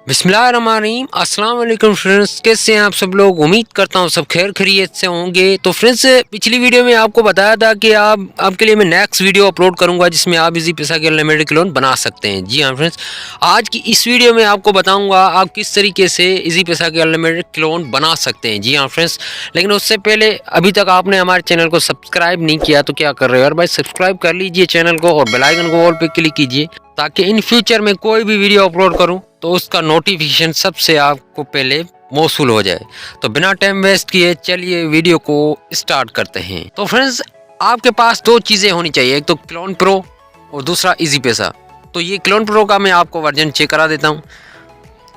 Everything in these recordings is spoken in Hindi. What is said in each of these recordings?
बिस्मिल्लाहिर्रहमानिर्रहीम। अस्सलाम वालेकुम फ्रेंड्स, कैसे हैं आप सब लोग। उम्मीद करता हूँ सब खैर खैरियत से होंगे। तो फ्रेंड्स, पिछली वीडियो में आपको बताया था कि आपके लिए मैं नेक्स्ट वीडियो अपलोड करूंगा जिसमें आप इजी पैसा के अनलिमिटेड क्लोन बना सकते हैं। जी हाँ फ्रेंड्स, आज की इस वीडियो में आपको बताऊंगा आप किस तरीके से इजी पैसा के अनलिमिटेड क्लोन बना सकते हैं। जी हाँ फ्रेंड्स, लेकिन उससे पहले अभी तक आपने हमारे चैनल को सब्सक्राइब नहीं किया तो क्या कर रहे हो यार भाई, सब्सक्राइब कर लीजिए चैनल को और बेल आइकन को ऑल पे क्लिक कीजिए ताकि इन फ्यूचर में कोई भी वीडियो अपलोड करूं तो उसका नोटिफिकेशन सबसे आपको पहले मौसूल हो जाए। तो बिना टाइम वेस्ट किए चलिए वीडियो को स्टार्ट करते हैं। तो फ्रेंड्स, आपके पास दो चीज़ें होनी चाहिए, एक तो क्लोन प्रो और दूसरा इजी पैसा। तो ये क्लोन प्रो का मैं आपको वर्जन चेक करा देता हूँ।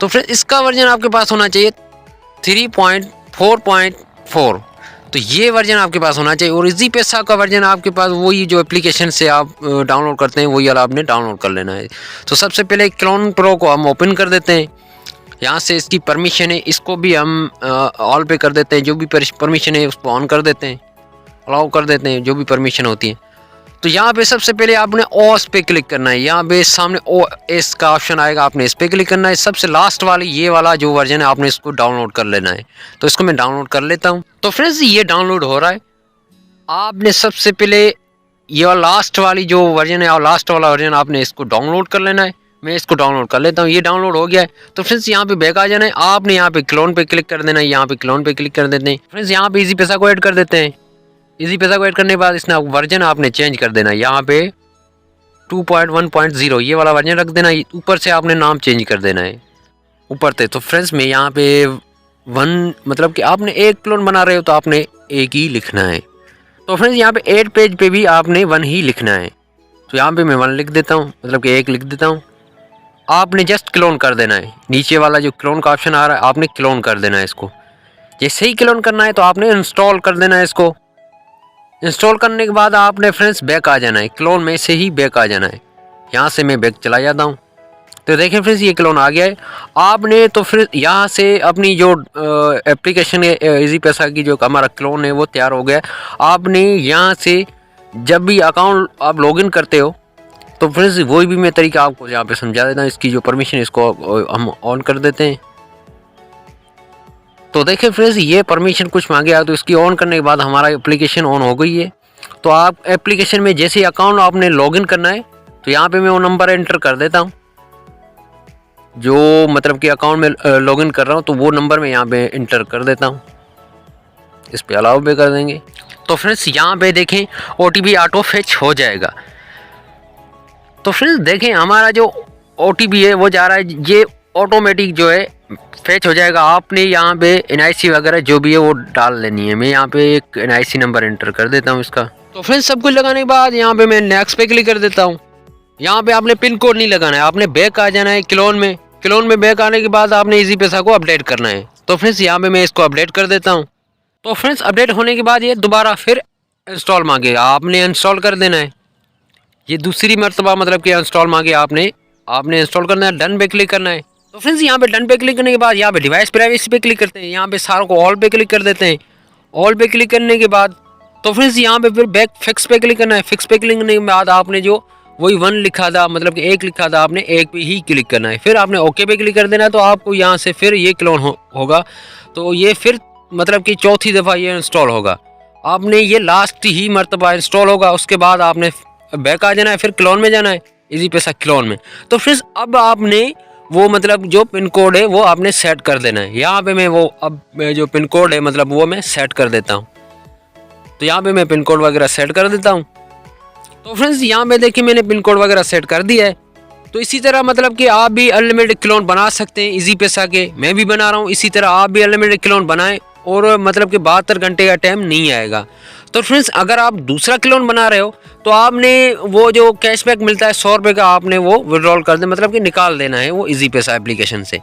तो फ्रेंड्स, इसका वर्जन आपके पास होना चाहिए 3.4.4। तो ये वर्जन आपके पास होना चाहिए। और इजी पैसा का वर्जन आपके पास वही जो एप्लीकेशन से आप डाउनलोड करते हैं वही वाला आपने डाउनलोड कर लेना है। तो सबसे पहले क्लोन प्रो को हम ओपन कर देते हैं। यहाँ से इसकी परमिशन है, इसको भी हम ऑल पे कर देते हैं। जो भी परमिशन है उसको ऑन कर देते हैं, अलाउ कर देते हैं जो भी परमिशन होती है। तो यहाँ पे सबसे पहले आपने ओएस पे क्लिक करना है। यहाँ पे सामने ओएस का ऑप्शन आएगा, आपने इस पे क्लिक करना है। सबसे लास्ट वाली ये वाला जो वर्जन है आपने इसको डाउनलोड कर लेना है। तो इसको मैं डाउनलोड कर लेता हूँ। तो फ्रेंड्स, ये डाउनलोड हो रहा है। आपने सबसे पहले ये वाला लास्ट वाली जो वर्जन है और लास्ट वाला वर्जन आपने इसको डाउनलोड कर लेना है। मैं इसको डाउनलोड कर लेता हूँ। ये डाउनलोड हो गया है। तो फ्रेंड्स, यहाँ पे बैक आ जाना है। आपने यहाँ पे क्लोन पे क्लिक कर देना है। यहाँ पे क्लोन पे क्लिक कर देते हैं। फ्रेंड्स, यहाँ पे इजी पैसा को ऐड कर देते हैं। इजी पैसा को ऐड करने के बाद इसने वर्जन आपने चेंज कर देना है। यहाँ पे 2.1.0 ये वाला वर्जन रख देना है। ऊपर से आपने नाम चेंज कर देना है ऊपर से। तो फ्रेंड्स, में यहाँ पे 1 मतलब कि आपने एक क्लोन बना रहे हो तो आपने एक ही लिखना है। तो फ्रेंड्स, यहाँ पे 8 पेज पे भी आपने 1 ही लिखना है। तो यहाँ पे मैं 1 लिख देता हूँ, मतलब कि 1 लिख देता हूँ। आपने जस्ट क्लोन कर देना है। नीचे वाला जो क्लोन का ऑप्शन आ रहा है आपने क्लोन कर देना है इसको। जैसे ही क्लोन करना है तो आपने इंस्टॉल कर देना है इसको। इंस्टॉल करने के बाद आपने फ्रेंड्स बैक आ जाना है। क्लोन में से ही बैक आ जाना है। यहाँ से मैं बैक चला जाता हूँ। तो देखें फ्रेंड्स, ये क्लोन आ गया है। आपने तो फिर यहाँ से अपनी जो एप्लीकेशन है इजी पैसा की जो हमारा क्लोन है वो तैयार हो गया है। आपने यहाँ से जब भी अकाउंट आप लॉगिन करते हो तो फ्रेंड्स वही भी मैं तरीका आपको यहाँ पे समझा देता हूँ। इसकी जो परमिशन इसको हम ऑन कर देते हैं। तो देखें फ्रेंड्स, ये परमिशन कुछ मांगे आ तो इसकी ऑन करने के बाद हमारा एप्लीकेशन ऑन हो गई है। तो आप एप्लीकेशन में जैसे अकाउंट आपने लॉगिन करना है तो यहाँ पे मैं वो नंबर एंटर कर देता हूँ जो मतलब कि अकाउंट में लॉगिन कर रहा हूँ। तो वो नंबर मैं यहाँ पे इंटर कर देता हूँ। इस पे अलाउ पे कर देंगे। तो फ्रेंड्स, यहाँ पे देखें OTP ऑटो फेच हो जाएगा। तो फ्रेंड्स देखें, हमारा जो OTP है वो जा रहा है, ये ऑटोमेटिक जो है फेच हो जाएगा। आपने यहाँ पे NIC वगैरह जो भी है वो डाल लेनी है। मैं यहाँ पे एक NIC नंबर एंटर कर देता हूँ इसका। तो फ्रेंड्स, सब कुछ लगाने के बाद यहाँ पे मैं नेक्स्ट पे क्लिक कर देता हूँ। यहाँ पे आपने पिन कोड नहीं लगाना है, आपने बैक आ जाना है क्लोन में। क्लोन में बैक आने के बाद आपने इजी पैसा को अपडेट करना है। तो फ्रेंड्स, यहाँ पे मैं इसको अपडेट कर देता हूँ। तो फ्रेंड्स, अपडेट होने के बाद ये दोबारा फिर इंस्टॉल मांगेगा, आपने इंस्टॉल कर देना है। ये दूसरी मरतबा मतलब कि इंस्टॉल मांगे आपने इंस्टॉल करना है। डन पे क्लिक करना है। तो फ्रेंड्स, यहाँ पे डन पे क्लिक करने के बाद यहाँ पे डिवाइस प्राइवेसी पे क्लिक करते हैं। यहाँ पे सारों को ऑल पे क्लिक कर देते हैं। ऑल पे क्लिक करने के बाद तो फ्रेंड्स, यहाँ पे फिर बैक फिक्स पे क्लिक करना है। फिक्स पे क्लिक करने के बाद आपने जो वही 1 लिखा था, मतलब कि 1 लिखा था, आपने 1 पे ही क्लिक करना है। फिर आपने ओके पे क्लिक कर देना है। तो आपको यहाँ से फिर ये क्लोन होगा। तो ये फिर मतलब कि चौथी दफ़ा ये इंस्टॉल होगा। आपने ये लास्ट ही मरतबा इंस्टॉल होगा। उसके बाद आपने बैक आ जाना है, फिर क्लोन में जाना है, इजी पैसा क्लोन में। तो फ्रेंड्स, अब आपने वो मतलब जो पिन कोड है वो आपने सेट कर देना है। यहाँ पे मैं वो अब जो पिन कोड है मतलब वो मैं सेट कर देता हूँ। तो यहाँ पे मैं पिन कोड वगैरह सेट कर देता हूँ। तो फ्रेंड्स, यहाँ पे देखिए मैंने पिन कोड वगैरह सेट कर दिया है। तो इसी तरह मतलब कि आप भी अनलिमिटेड क्लोन बना सकते हैं इजी पैसा के। मैं भी बना रहा हूँ, इसी तरह आप भी अनलिमिटेड क्लोन बनाएं और मतलब कि 72 घंटे का टाइम नहीं आएगा। तो फ्रेंड्स, अगर आप दूसरा क्लोन बना रहे हो तो आपने वो जो कैशबैक मिलता है 100 रुपये का, आपने वो विड्रॉल कर दे मतलब कि निकाल देना है वो इजी पैसा एप्लीकेशन से।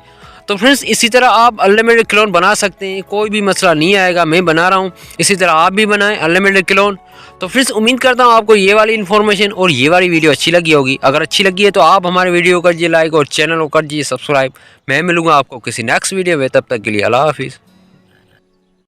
तो फ्रेंड्स, इसी तरह आप अनलिमिटेड क्लोन बना सकते हैं, कोई भी मसला नहीं आएगा। मैं बना रहा हूँ, इसी तरह आप भी बनाएं अनलिमिटेड क्लोन। तो फ्रेंड्स, उम्मीद करता हूँ आपको ये वाली इन्फॉर्मेशन और ये वाली वीडियो अच्छी लगी होगी। अगर अच्छी लगी है तो आप हमारे वीडियो को कर दीजिए लाइक और चैनल को कर दीजिए सब्सक्राइब। मैं मिलूंगा आपको किसी नेक्स्ट वीडियो में, तब तक के लिए अल्लाह हाफिज़।